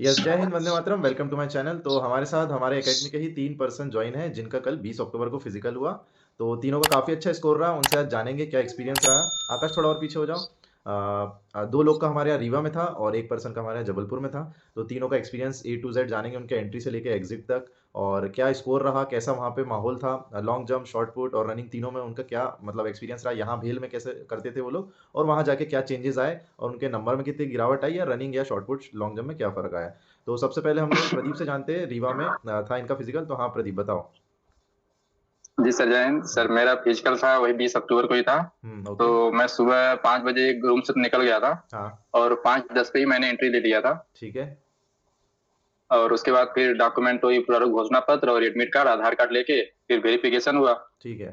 Yes, जय Hind, Vande Mataram, welcome to my channel. तो हमारे साथ हमारे एकेडमी के ही 3 पर्सन जॉइन हैं, जिनका कल 20 अक्टूबर को फिज़िकल हुआ। तो तीनों का काफ़ी अच्छा स्कोर रहा, उनसे आज जानेंगे क्या एक्सपीरियंस रहा। आकाश थोड़ा और पीछे हो जाओ। 2 लोग का हमारे यहाँ रीवा में था और 1 पर्सन का हमारे यहाँ जबलपुर में था। तो तीनों का एक्सपीरियंस ए टू ज़ेड जानेंगे, उनके एंट्री से लेके एग्ज़िट तक और क्या स्कोर रहा, कैसा वहाँ पे माहौल था। लॉन्ग जंप, शॉट पुट और रनिंग तीनों में उनका क्या मतलब एक्सपीरियंस रहा, यहाँ भेल में कैसे करते थे वो लोग और वहाँ जाके क्या चेंजेज़ आए और उनके नंबर में कितनी गिरावट आई या रनिंग या शॉट पुट, लॉन्ग जंप में क्या फ़र्क आया। तो सबसे पहले हम लोग प्रदीप से जानते हैं, रीवा में था इनका फिजिकल। तो हाँ प्रदीप बताओ। जी सर, जय हिंद सर। मेरा फिजिकल था वही 20 अक्टूबर को ही था। ओके। तो मैं सुबह 5 बजे रूम से निकल गया था हाँ। और 5:10 पे ही मैंने एंट्री ले लिया था। ठीक है। और उसके बाद फिर डॉक्यूमेंट वही पूरा घोषणा पत्र और एडमिट कार्ड आधार कार्ड लेके फिर वेरिफिकेशन हुआ ठीक है।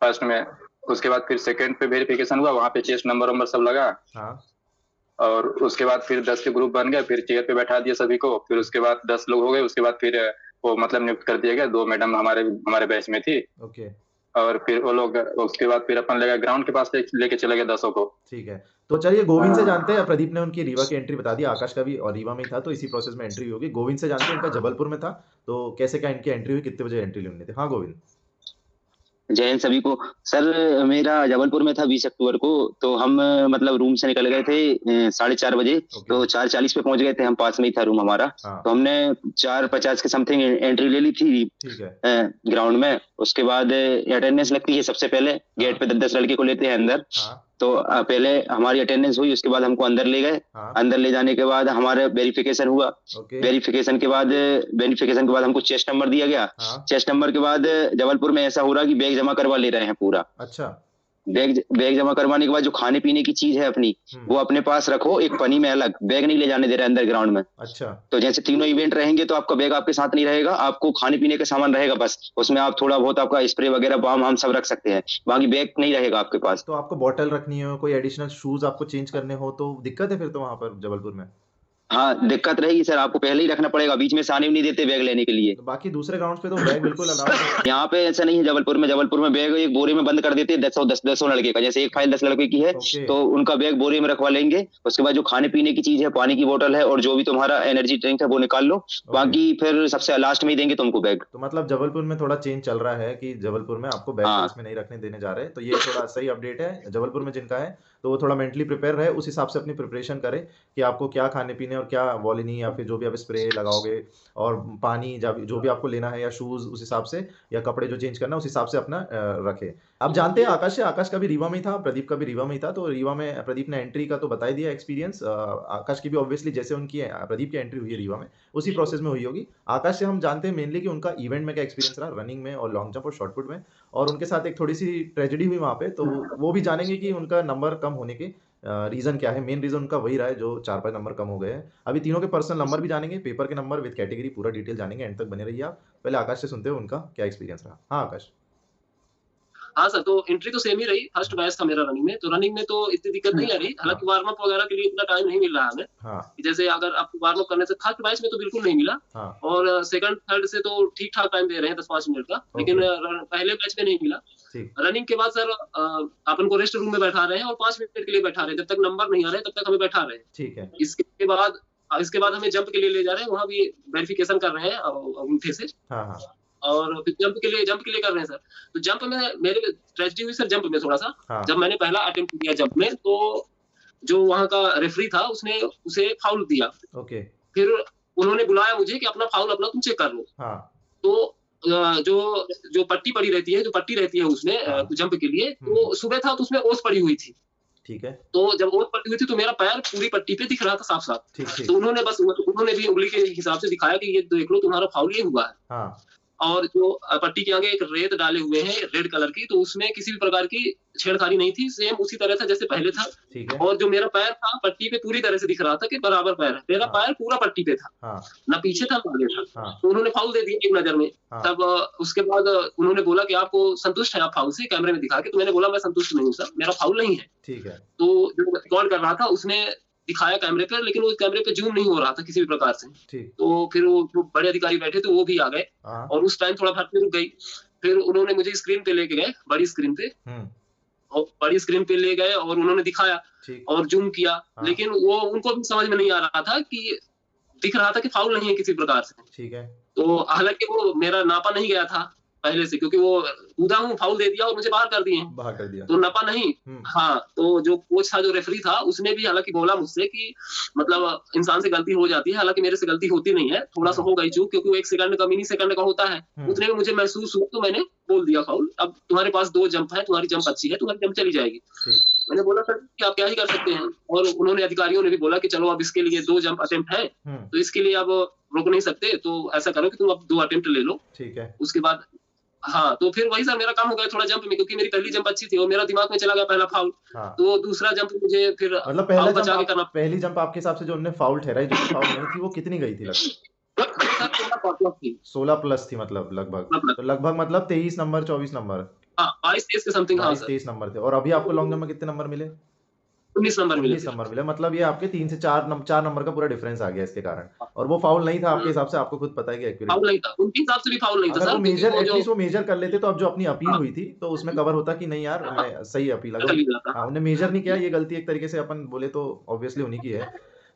फर्स्ट में। उसके बाद फिर सेकंड पे वेरिफिकेशन हुआ, वहाँ पे चेस्ट नंबर वंबर सब लगा। हाँ। और उसके बाद फिर 10 के ग्रुप बन गए, फिर चेयर पे बैठा दिया सभी को। फिर उसके बाद 10 लोग हो गए। उसके बाद फिर वो मतलब नियुक्त कर दिया गया, 2 मैडम हमारे हमारे बैच में थी। ओके। और फिर वो लोग उसके बाद फिर अपन ले गए ग्राउंड के पास, लेके चले गए 10 को। ठीक है। तो चलिए गोविंद से जानते हैं। प्रदीप ने उनकी रीवा की एंट्री बता दी, आकाश का भी और रीवा में ही था तो इसी प्रोसेस में एंट्री होगी। गोविंद से जानते हैं, इनका जबलपुर में था। तो कैसे क्या इनकी एंट्री हुई, कितने बजे एंट्री लेनी थी। हाँ गोविंद। जय हिंद सभी को। सर, मेरा जबलपुर में था 20 अक्टूबर को। तो हम मतलब रूम से निकल गए थे 4:30 बजे। ओके। तो 4:40 पे पहुंच गए थे हम, पास में ही था रूम हमारा। हाँ। तो हमने 4:50 के समथिंग एंट्री ले ली थी ठीक है। ग्राउंड में। उसके बाद अटेंडेंस लगती है सबसे पहले। गेट हाँ। पे 10-10 लड़के को लेते हैं अंदर। हाँ। तो पहले हमारी अटेंडेंस हुई, उसके बाद हमको अंदर ले गए। हाँ। अंदर ले जाने के बाद हमारे वेरिफिकेशन हुआ। ओके। वेरिफिकेशन के बाद हमको चेस्ट नंबर दिया गया। हाँ। चेस्ट नंबर के बाद जबलपुर में ऐसा हो रहा कि बैग जमा करवा ले रहे हैं पूरा। अच्छा। बैग बैग जमा करवाने के बाद जो खाने पीने की चीज है अपनी, हम्म। वो अपने पास रखो एक पन्नी में अलग। बैग नहीं ले जाने दे रहे अंदर ग्राउंड में। अच्छा। तो जैसे तीनों इवेंट रहेंगे तो आपका बैग आपके साथ नहीं रहेगा, आपको खाने पीने का सामान रहेगा बस। उसमें आप थोड़ा बहुत आपका स्प्रे वगैरह बाम हम सब रख सकते हैं। बाकी बैग नहीं रहेगा आपके पास। तो आपको बॉटल रखनी हो, कोई एडिशनल शूज आपको चेंज करने हो तो दिक्कत है फिर तो वहां पर जबलपुर में। हाँ, दिक्कत रहेगी सर, आपको पहले ही रखना पड़ेगा, बीच में से आने भी नहीं देते बैग लेने के लिए। तो बाकी दूसरे ग्राउंड्स पे तो बैग बिल्कुल अलाउड है। यहाँ पे ऐसा नहीं है। जबलपुर में बैग एक बोरे में बंद कर देते हैं, 10 लड़के का। जैसे एक फाइल 10 लड़के की है ओके। तो उनका बैग बोरे में रखवा लेंगे। उसके बाद जो खाने पीने की चीज है, पानी की बोतल है और जो भी तुम्हारा एनर्जी ड्रिंक है वो निकाल लो। ओके। बाकी फिर सबसे लास्ट में ही देंगे तुमको बैग। तो मतलब जबलपुर में थोड़ा चेंज चल रहा है कि जबलपुर में आपको बैग हाँ। केस में नहीं रखने देने जा रहे हैं। तो ये थोड़ा सही अपडेट है जबलपुर में जिनका है। तो वो थोड़ा मेंटली प्रिपेयर रहे, उस हिसाब से अपनी प्रिपरेशन करे कि आपको क्या खाने पीने और क्या वॉलिनी या फिर जो भी आप स्प्रे लगाओगे और पानी जो भी आपको लेना है या शूज़ उस हिसाब से या कपड़े जो चेंज करना है उस हिसाब से अपना रखे। अब जानते हैं आकाश से। आकाश का भी रीवा में ही था, प्रदीप का भी रीवा में ही था। तो रीवा में प्रदीप ने एंट्री का तो बता ही दिया एक्सपीरियंस। आकाश की भी ऑब्वियसली जैसे उनकी प्रदीप की एंट्री हुई है रीवा में, उसी प्रोसेस में हुई होगी। आकाश से हम जानते हैं मेनली कि उनका इवेंट में क्या एक्सपीरियंस रहा, रनिंग में और लॉन्ग जंप और शॉट पुट में। और उनके साथ एक थोड़ी सी ट्रेजेडी हुई वहाँ पे, तो वो भी जानेंगे कि उनका नंबर कम होने के रीज़न क्या है। मेन रीज़न उनका वही रहा है जो 4-5 नंबर कम हो गए हैं। अभी तीनों के पर्सनल नंबर भी जानेंगे, पेपर के नंबर विद कैटेगरी, पूरा डिटेल जानेंगे। एंड तक बने रहिए आप। पहले आकाश से सुनते हो उनका क्या एक्सपीरियंस रहा। हाँ आकाश। हाँ सर, तो एंट्री तो सेम ही रही। फर्स्ट बैच था मेरा रनिंग में, तो रनिंग में तो इतनी दिक्कत नहीं आ रही। हालांकि हाँ। वार्म अप वगैरह के लिए इतना टाइम नहीं मिल रहा है हमें। हाँ। जैसे अगर आपको वार्म अप करने से फर्स्ट बैच में तो बिल्कुल नहीं मिला। हाँ। और सेकंड थर्ड से तो ठीक ठाक टाइम दे रहे हैं, 10-5 मिनट का। लेकिन ओके। पहले बैच में नहीं मिला। ठीक। रनिंग के बाद सर अपन को रेस्ट रूम में बैठा रहे हैं और 5 मिनट के लिए बैठा रहे हैं। जब तक नंबर नहीं आ रहे तब तक हमें बैठा रहे हैं। ठीक है। इसके बाद हमें जंप के लिए ले जा रहे हैं, वहाँ भी वेरिफिकेशन कर रहे हैं अंगूठे से। हाँ। हाँ। और फिर जंप के लिए कर रहे हैं सर। तो जंप में मेरे ट्रेजेडी हुई सर, जंप में थोड़ा सा। हाँ। जब मैंने पहला अटेम्प्ट किया जंप में, तो जो वहाँ का रेफरी था उसने उसे फाउल दिया। ओके। फिर उन्होंने बुलाया मुझे कि अपना फाउल अपना तुम चेक कर लो। हाँ। तो जो जो पट्टी पड़ी रहती है, जो पट्टी रहती है उसमें हाँ। जंप के लिए, हम्म। तो सुबह था तो उसमें ओस पड़ी हुई थी। ठीक है। तो जब ओस पड़ी हुई थी तो मेरा पैर पूरी पट्टी पे दिख रहा था साफ साफ। ठीक तो ठीक। उन्होंने भी उंगली के हिसाब से दिखाया कि ये देख लो तुम्हारा फाउल ये हुआ है। हाँ। और जो पट्टी के आगे एक रेत डाले हुए हैं रेड कलर की, तो उसमें किसी भी प्रकार की छेड़खानी नहीं थी। सेम उसी तरह था जैसे पहले था। ठीक है। और जो मेरा पैर था पट्टी पे पूरी तरह से दिख रहा था कि बराबर पैर है। मेरा हाँ। पैर पूरा पट्टी पे था, हाँ। ना पीछे था ना आगे था। हाँ। तो उन्होंने फाउल दे दिया एक नजर में। हाँ। तब उसके बाद उन्होंने बोला कि आपको संतुष्ट है आप फाउल से, कैमरे में दिखा के। तो मैंने बोला मैं संतुष्ट नहीं हूँ सर, मेरा फाउल नहीं है। ठीक है। तो जो रिकॉर्ड कर रहा था उसने दिखाया कैमरे पर, लेकिन वो कैमरे पे जूम नहीं हो रहा था किसी भी प्रकार से। ठीक। तो फिर वो जो बड़े अधिकारी बैठे थे वो भी आ गए। हाँ। और उस टाइम थोड़ा भर्ती रुक गई। फिर उन्होंने मुझे स्क्रीन पे लेके गए, बड़ी स्क्रीन पे। हम्म। और बड़ी स्क्रीन पे ले गए और उन्होंने दिखाया ठीक। और जूम किया। हाँ। लेकिन वो उनको भी समझ में नहीं आ रहा था कि दिख रहा था कि फाउल नहीं है किसी प्रकार से। ठीक है। तो हालांकि वो मेरा नापा नहीं गया था पहले से, क्योंकि वो कूदा हूँ, फाउल दे दिया और मुझे बाहर कर दिए, बाहर कर दिया। तो नपा नहीं। हाँ, तो जो कोच था, जो रेफरी था, उसने भी हालांकि बोला मुझसे कि मतलब इंसान से गलती हो जाती है, हालांकि मेरे से गलती होती नहीं है, थोड़ा सा हो गई चूक, क्योंकि वो 1 सेकंड का, मिनी सेकंड का होता है, उतने में मुझे महसूस हुआ, तो मैंने बोल दिया फाउल। अब तुम्हारे पास 2 जंप है, तुम्हारी जंप अच्छी है, तुम्हारी जंप चली जाएगी। मैंने बोला सर कि आप क्या ही कर सकते हैं, और उन्होंने, अधिकारियों ने भी बोला कि चलो अब इसके लिए 2 जंप अटेम्प्ट है, तो इसके लिए अब रोक नहीं सकते, तो ऐसा करो कि तुम अब 2 अटेम्प्ट ले लो। ठीक है। उसके बाद हाँ, तो फिर वही सर मेरा काम हो गया थोड़ा जंप में, क्योंकि मेरी पहली जंप अच्छी थी और मेरा दिमाग में चला गया पहला फाउल। तो दूसरा जंप मुझे फिर मतलब फाउल बचा के करना। पहली जंप आपके हिसाब से जो उन्होंने फाउल ठहराई, जो फाउल नहीं थी, वो कितनी गई थी लगभग? 16 प्लस थी मतलब लगभग। तो लगभग मतलब 23 नंबर 24 नंबर, 22-23 के समथिंग। हाँ, 23 नंबर थे। और अभी आपको लॉन्ग जंप में कितने नंबर मिले? 19 नंबर मिले। 19 नंबर मिले। मतलब ये आपके 3 से 4 नंबर का पूरा डिफरेंस आ गया इसके कारण। और वो फाउल नहीं था आपके हिसाब से, आपको खुद पता है कि एक्यूरेट फाउल नहीं था, उनके हिसाब से भी फाउल नहीं था सर। मेजर, एटलीस्ट वो मेजर कर लेते तो अब जो अपनी अपील हुई थी तो उसमें कवर होता कि नहीं यार, मैं सही अपील। अगर उन्हें मेजर नहीं किया, ये गलती एक तरीके से अपन बोले तो ऑब्वियसली उन्हीं की है।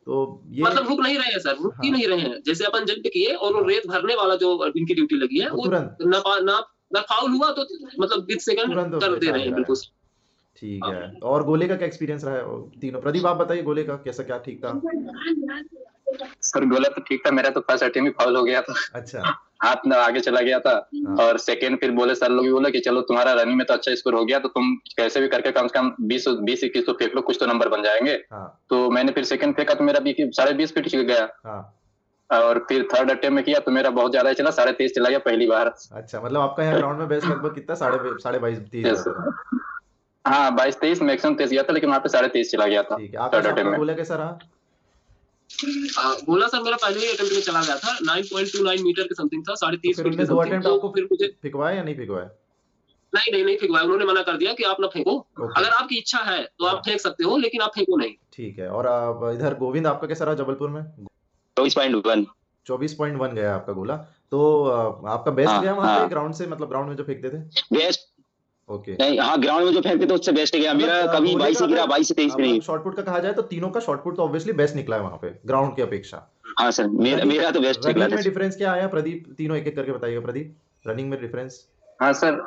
तो ये मतलब रुक नहीं रहे हैं सर, रुक ही नहीं रहे हैं। जैसे अपन जंप किए और वो रेत भरने वाला जो इनकी ड्यूटी लगी है, वो ना फाउल हुआ तो मतलब 20 सेकंड कर दे रहे हैं बिल्कुल। ठीक है। और गोले का क्या एक्सपीरियंस रहा है तीनों? प्रदीप आप बताइए, गोले का कैसा, क्या ठीक था? सर गोला तो ठीक था, मेरा तो फर्स्ट अटेम्प्ट ही फाउल हो गया था। अच्छा। हाथ ना आगे चला गया था। और सेकंड फिर बोले, सर लोग भी बोले कि चलो तुम्हारा रनिंग में तो अच्छा स्कोर हो गया, तो तुम कैसे भी करके कम से कम 20-21 तो फेंक लो, कुछ तो नंबर बन जाएंगे। तो मैंने फिर सेकंड फेंका तो मेरा 20.5 फीट गया। और फिर थर्ड अटेम्प्ट में किया तो मेरा बहुत ज्यादा चला, 23.5 चला गया पहली बार। अच्छा, मतलब आपका यहाँ ग्राउंड में बेस्ट लगभग कितना? 22.5-23? हाँ, 22-23 मैक्सिमम 23 गया था, लेकिन वहाँ पे 23.5 चला गया था। ठीक है। आपका गोला कैसा रहा? गोला सर मेरा पहले ही अटेम्प्ट में चला गया था, 9.29 मीटर के समथिंग था, 23.5 फीट के समथिंग। तो फिर मुझे फिकवाया या नहीं फिकवाया? नहीं फिकवाया, उन्होंने मना कर दिया कि आप ना फेंको। अगर आपकी इच्छा है तो आप फेंक सकते हो, लेकिन आप फेंको नहीं। ठीक है। और इधर गोविंद आपका कैसा रहा जबलपुर में? 24.1 गया आपका गोला। तो आपका बेस्ट गया वहाँ पे ग्राउंड से, मतलब ग्राउंड में जो फेंकते थे? बेस्ट। ओके। नहीं, हाँ, ग्राउंड में जो फेंकते थे उससे बेस्ट गया मेरा। कभी 22 से गिरा, 22 से 23 नहीं। शॉटपुट का कहा जाए तो तीनों का शॉटपुट तो ऑब्वियसली बेस्ट निकला है वहाँ पे ग्राउंड की अपेक्षा। हाँ सर, मेरा तो बेस्ट निकला। रनिंग में डिफरेंस क्या आया प्रदीप? तीनों एक एक करके बताइएगा। प्रदीप, रनिंग में डिफरेंस? हाँ सर,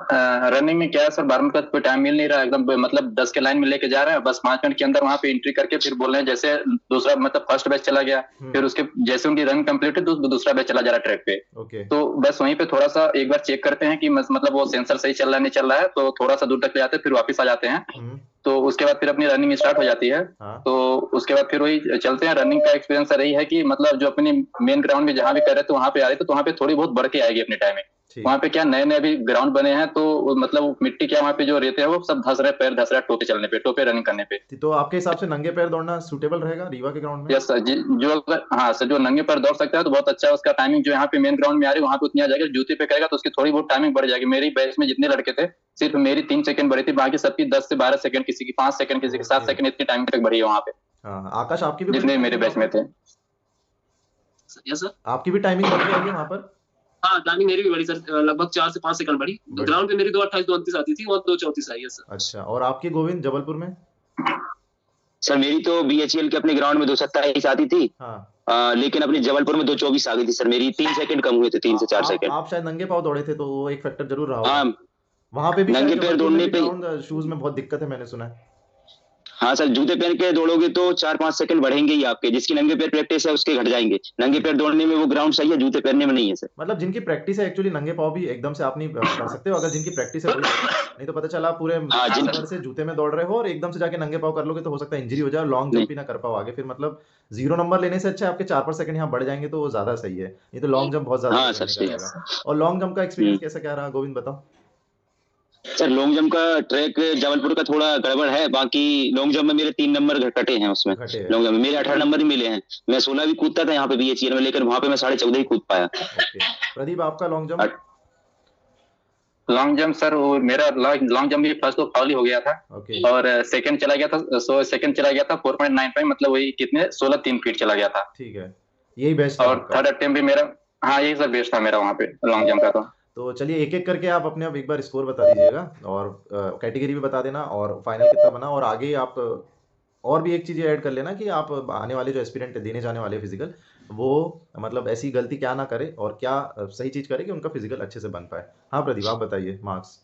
रनिंग में क्या है सर, 12 मिनट का कोई टाइम मिल नहीं रहा, एकदम मतलब 10 के लाइन में लेके जा रहे हैं, बस 5 मिनट के अंदर वहाँ पे एंट्री करके फिर बोल रहे हैं जैसे दूसरा, मतलब फर्स्ट बैच चला गया, फिर उसके जैसे उनकी रनिंग कंप्लीट है तो दूसरा बैच चला जा रहा है ट्रैक पे। तो बस वहीं पे थोड़ा सा एक बार चेक करते हैं कि मतलब वो सेंसर सही चल रहा है नहीं चल रहा है, तो थोड़ा सा दूर तक ले जाते हैं, फिर वापस आ जाते हैं। तो उसके बाद फिर अपनी रनिंग स्टार्ट हो जाती है। तो उसके बाद फिर वही चलते हैं। रनिंग का एक्सपीरियंस रही है कि मतलब जो अपनी मेन ग्राउंड में जहाँ भी कर रहे थे वहाँ पे आ रही, तो वहाँ पे थोड़ी बहुत बढ़ के आएगी अपने टाइमिंग। वहाँ पे क्या नए नए भी ग्राउंड बने हैं, तो मतलब मिट्टी क्या वहाँ पे जो रहते हैं वो सब धस रहे, पैर धस रहा है टोपे चलने पे, टोपे रनिंग करने पे। तो आपके हिसाब से नंगे पैर दौड़ना सूटेबल रहेगा रीवा के ग्राउंड में? यस सर जी, जो अगर हाँ सर, जो नंगे पैर दौड़ सकता है तो बहुत अच्छा है। उसका टाइमिंग जो यहाँ पे मेन ग्राउंड में आ रही है वहाँ पे उतनी आ जाएगी, जूते पे करेगा तो उसकी थोड़ी बहुत टाइमिंग बढ़ जाएगी। मेरी बैच में जितने लड़के थे सिर्फ मेरी 3 सेकंड बढ़ी थी, बाकी सबकी 10 से 12 सेकंड, किसी की 5 सेकंड, किसी की 7 सेकंड, इतनी टाइमिंग तक बढ़ी है वहाँ पे। आकाश, आपकी भी जितने मेरे बैच में थे? यस सर, आपकी भी टाइमिंग बढ़ रही है वहाँ पर? हाँ, टाइमिंग मेरी भी बड़ी सर, लगभग 4 से 5 सेकंड बढ़ी। ग्राउंड पे मेरी 2:28-2:29 आती थी, वहाँ 2:34 आई है सर। अच्छा। और आपकी गोविंद जबलपुर में? सर मेरी तो BHEL के अपने ग्राउंड में 2:27 आती थी। लेकिन अपने जबलपुर में 2:24 आ गई थी सर मेरी। 3 सेकंड कम हुए थे, 3 से 4 सेकंड। आप शायद नंगे पाँव दौड़े थे तो वो एक फैक्टर जरूर रहा होगा। वहाँ पे भी नंगे पैर दौड़ने पे शूज में बहुत दिक्कत है, मैंने सुना है। हाँ सर, जूते पहन के दौड़ोगे तो 4-5 सेकंड बढ़ेंगे ही आपके। जिसकी नंगे पैर प्रैक्टिस है उसके घट जाएंगे। नंगे पैर दौड़ने में वो ग्राउंड सही है, जूते पहनने में नहीं है सर। मतलब जिनकी प्रैक्टिस है, एक्चुअली नंगे पाँव भी एकदम से आप नहीं कर सकते हो, अगर जिनकी प्रैक्टिस है नहीं तो पता चला पूरे भर से जूते में दौड़ रहे हो और एकदम से जाके नंगे पाँव कर लोगे तो हो सकता है इंजरी हो जाए, लॉन्ग जंप ही ना कर पाओ आगे। फिर मतलब 0 नंबर लेने से अच्छा आपके 4-5 सेकंड यहाँ बढ़ जाएंगे तो वो ज्यादा सही है। ये तो लॉन्ग जंप बहुत ज्यादा। और लॉन्ग जंप का एक्सपीरियंस कैसा क्या रहा गोविंद, बताओ? सर लॉन्ग जंप का ट्रैक जबलपुर का थोड़ा गड़बड़ है। बाकी लॉन्ग जंप में मेरे 3 नंबर कटे हैं उसमें। लॉन्ग जंप में मेरे 18 नंबर ही मिले हैं। मैं 16 भी कूदता था यहाँ पे BHEL में, लेकिन वहाँ पे मैं 14.5 ही कूद पाया। प्रदीप, आपका long jump? Long jump sir, वो मेरा लॉन्ग जंप भी फर्स्ट तो फाउल ही हो गया था। और सेकंड चला गया था, सेकंड चला गया था 4.95, मतलब वही कितने 16-3 फीट चला गया था। ठीक है, यही बेस्ट। और थर्ड अटेम्प्ट भी मेरा, हाँ यही सर बेस्ट था मेरा वहाँ पे लॉन्ग जंप का। तो चलिए एक एक करके आप अपने एक बार स्कोर बता दीजिएगा और कैटेगरी भी बता देना और फाइनल कितना बना। और आगे आप और भी एक चीज़ ऐड कर लेना कि आप आने वाले जो एस्पिरेंट देने जाने वाले फिजिकल, वो मतलब ऐसी गलती क्या ना करे और क्या सही चीज़ करे कि उनका फिजिकल अच्छे से बन पाए। हाँ प्रदीप, आप बताइए मार्क्स।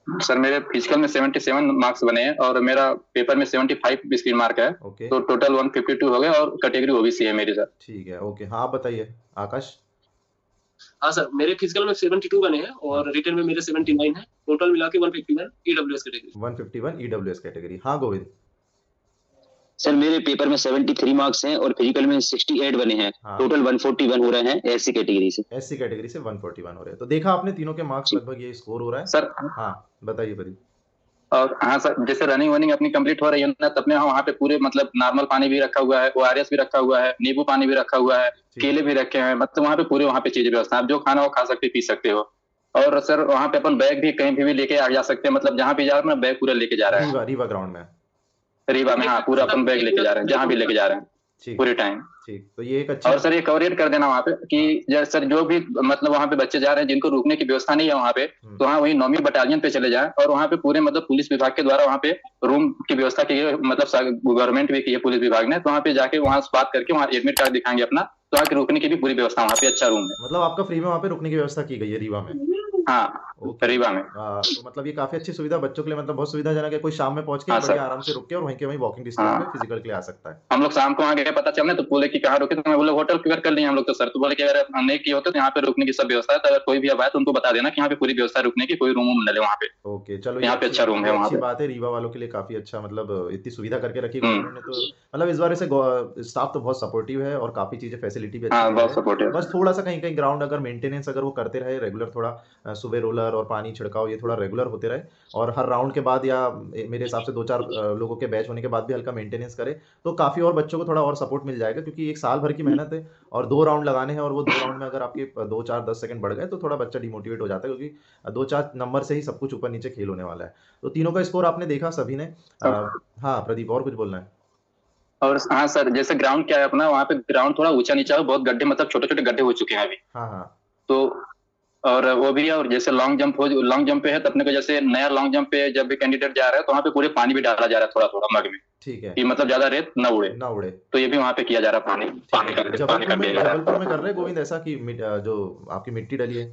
सर मेरे फिजिकल में 77 मार्क्स बने हैं और मेरा पेपर में 75 स्क्रीन मार्क है। ओके, तो टोटल 152 हो गए और कैटेगरी ओबीसी है मेरी सर। ठीक है, ओके। हाँ, आप बताइए आकाश। हाँ सर, मेरे फिजिकल में 72 बने हैं हाँ, और रिटन में मेरे 79 है, टोटल मिला के 151 ईडब्ल्यूएस कैटेगरी। 151 EWS category. हाँ गोविंद। सर मेरे पेपर में 73 मार्क्स हैं और फिजिकल में 68 बने हैं। हाँ, टोटल 141 हो रहे हैं एससी कैटेगरी से। एससी कैटेगरी से 141 हो रहे हैं। तो देखा आपने तीनों के मार्क्स लगभग ये स्कोर हो रहा है। सर हाँ बताइए प्रदीप। और हाँ सर, जैसे रनिंग वनिंग अपनी कंप्लीट हो रही है ना, तब में वहाँ पे पूरे मतलब नॉर्मल पानी भी रखा हुआ है, ओआरएस भी रखा हुआ है, नींबू पानी भी रखा हुआ है, ठीक केले भी रखे हैं, मतलब वहाँ पे पूरे वहाँ पे चीजें व्यवस्था है। आप जो खाना हो खा सकते पी सकते हो। और सर वहाँ पे अपन बैग भी कहीं भी लेके आ जा सकते हैं, मतलब जहाँ भी जा रहे हैं ना बैग पूरा लेके जा रहे हैं। रीवा ग्राउंड में। रीवा में हाँ, पूरा अपन बैग लेके जा रहे हैं जहाँ भी लेके जा रहे हैं ठीक, पूरे टाइम। ठीक। तो ये एक अच्छी और सर ये कवरेट कर देना वहाँ पे कि सर जो भी मतलब वहाँ पे बच्चे जा रहे हैं जिनको रुकने की व्यवस्था नहीं है वहाँ पे, तो वहाँ वही 9वीं बटालियन पे चले जाएं और वहाँ पे पूरे मतलब पुलिस विभाग के द्वारा वहाँ पे रूम की व्यवस्था की है, मतलब गवर्नमेंट भी की है पुलिस विभाग ने। तो वहाँ पे जाके वहाँ से बात करके वहाँ एडमिट कार्ड दिखाएंगे अपना, तो वहाँ के रुकने की भी पूरी व्यवस्था वहाँ पे अच्छा रूम है। मतलब आपका फ्री में वहाँ पे रुकने की व्यवस्था की गई है रीवा में। हाँ ओके, रीवा में। तो मतलब ये काफी अच्छी सुविधा बच्चों के लिए, मतलब बहुत सुविधाजनक है। कोई शाम में पहुंच के हाँ बढ़िया सर, आराम से रुक के और वहीं के वहीं वॉकिंग डिस्टेंस हाँ में फिजिकल के लिए आ सकता है। हम लोग शाम को वहाँ गए, पता चलने तो बोले कि कहाँ रुके, तो मैं बोले होटल क्लियर कर लिए हम लोग। तो सर तो बोले कि अगर नहीं किए होते तो यहाँ पे रुकने की सब व्यवस्था है, तो अगर कोई भी अब आए तो उनको बता देना कि यहाँ पे पूरी व्यवस्था है रुकने की, कोई रूम मिले वहाँ पे। ओके, चलो यहाँ पे अच्छा रूम है वहाँ अच्छी पे। बात है। रीवा वालों के लिए काफी अच्छा, मतलब इतनी सुविधा करके रखी हम्म, गवर्नमेंट ने। तो मतलब इस बार से स्टाफ तो बहुत सपोर्टिव है और काफी चीजें फैसिलिटी भी अच्छी हाँ दे बहुत रहे हैं। सपोर्टिव। बस थोड़ा सा कहीं कहीं ग्राउंड अगर मेंटेनेंस अगर वो करते रहे रेगुलर, थोड़ा सुबह रोलर और पानी छिड़काव ये थोड़ा रेगुलर होते रहे और हर राउंड के बाद या मेरे हिसाब से 2-4 लोगों के बैच होने के बाद भी हल्का मेंटेनेंस करे, तो काफी और बच्चों को थोड़ा और सपोर्ट मिल जाएगा। क्योंकि एक साल भर की मेहनत है और 2 राउंड लगाने हैं और वो 2 राउंड में अगर आपके 2-4-10 सेकंड बढ़ गए तो थोड़ा बच्चा डिमोटिवेट हो जाता है, क्योंकि 2-4 नंबर से ही सब कुछ ऊपर नीचे खेल होने वाला है। तो तीनों का स्कोर आपने देखा सभी ने। हाँ प्रदीप, और कुछ बोलना है? और हाँ सर, जैसे ग्राउंड क्या है अपना, वहाँ पे ग्राउंड थोड़ा ऊंचा नीचा है, बहुत गड्ढे मतलब छोटे छोटे गड्ढे हो चुके हैं अभी। हाँ हाँ, तो और वो भी है। और जैसे लॉन्ग जंप पे है तो अपने को जैसे नया लॉन्ग जंप पे जब भी कैंडिडेट जा रहा है तो वहाँ पे पूरे पानी भी डाला जा रहा है थोड़ा थोड़ा मग में, ठीक है, कि मतलब ज्यादा रेत न उड़े। ना उड़े। तो ये भी वहाँ पे किया जा रहा है, पानी ठीक पानी है। का पानी का दिया जा जबलपुर रहा में कर रहे हैं गोविंद ऐसा कि जो आपकी मिट्टी डली है?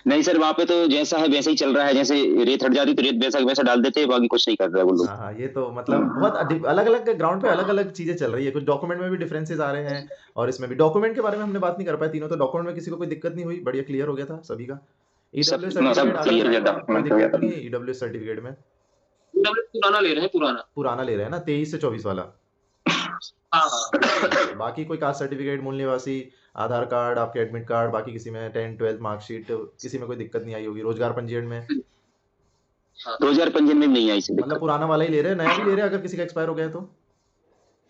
नहीं सर, वहाँ पे तो जैसा है वैसा ही चल रहा है। जैसे रेत हट जाती तो रेत वैसा वैसा डाल देते हैं, बाकी कुछ नहीं कर रहा है वो लोग। हाँ हाँ, ये तो मतलब बहुत अलग अलग ग्राउंड पे अलग अलग चीजें चल रही है। कुछ डॉक्यूमेंट में भी डिफरेंसेस आ रहे हैं और इसमें भी। डॉक्यूमेंट के बारे में हमने बात नहीं कर पाए तीनों, तो डॉक्यूमेंट में किसी को कोई दिक्कत नहीं हुई, बढ़िया क्लियर हो गया था सभी का। सब ईडब्ल्यू सब सर्टिफिकेट आ गया क्लियर सबका, है, कोई डॉक्यूमेंट हो गया दिक्कत था। नहीं है ईडब्ल्यू सर्टिफिकेट में? पुराना ले रहे हैं, पुराना पुराना ले रहे हैं ना, 23 से 24 वाला। हाँ हाँ। बाकी कोई कास्ट सर्टिफिकेट, मूल निवासी, आधार कार्ड, आपके एडमिट कार्ड, बाकी किसी में 10-12 मार्कशीट, किसी में कोई दिक्कत नहीं आई होगी? रोजगार पंजीयन में? रोजगार पंजीयन में नहीं आई से मतलब दिक्कत। पुराना वाला ही ले रहे हैं, नया भी ले रहे हैं अगर किसी का एक्सपायर हो गया है तो?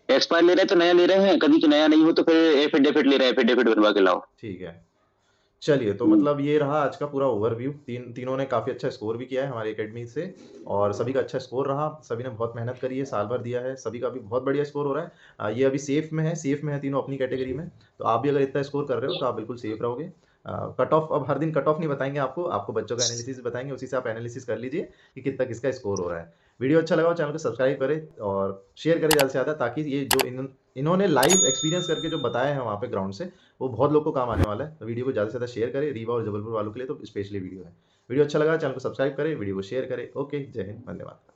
एक्सपायर ले रहे हैं तो नया ले रहे हैं, कभी नया नहीं हो तो फिर एफिडेविट ले रहे हैं, एफिडेविट बनवा के लाओ। ठीक है, चलिए। तो मतलब ये रहा आज का पूरा ओवरव्यू। तीनों ने काफ़ी अच्छा स्कोर भी किया है हमारी एकेडमी से और सभी का अच्छा स्कोर रहा। सभी ने बहुत मेहनत करी है, साल भर दिया है, सभी का भी बहुत बढ़िया स्कोर हो रहा है। ये अभी सेफ में है तीनों अपनी कैटेगरी में। तो आप भी अगर इतना स्कोर कर रहे हो तो आप बिल्कुल सेफ रहोगे। कट ऑफ अब हर दिन कट ऑफ नहीं बताएंगे आपको बच्चों का एनालिसिस बताएंगे, उसी से आप एनालिसिस कर लीजिए कि कितना किसका स्कोर हो रहा है। वीडियो अच्छा लगा हो चैनल को सब्सक्राइब करें और शेयर करें ज़्यादा से ज़्यादा, ताकि ये जो इन्होंने लाइव एक्सपीरियंस करके जो बताया है वहाँ पे ग्राउंड से, वो बहुत लोग को काम आने वाला है। तो वीडियो को ज़्यादा से ज़्यादा शेयर करें, रीवा और जबलपुर वालों के लिए तो स्पेशली वीडियो है। वीडियो अच्छा लगा चैनल को सब्सक्राइब करें, वीडियो को शेयर करें। ओके, जय हिंद, वंदे मातरम।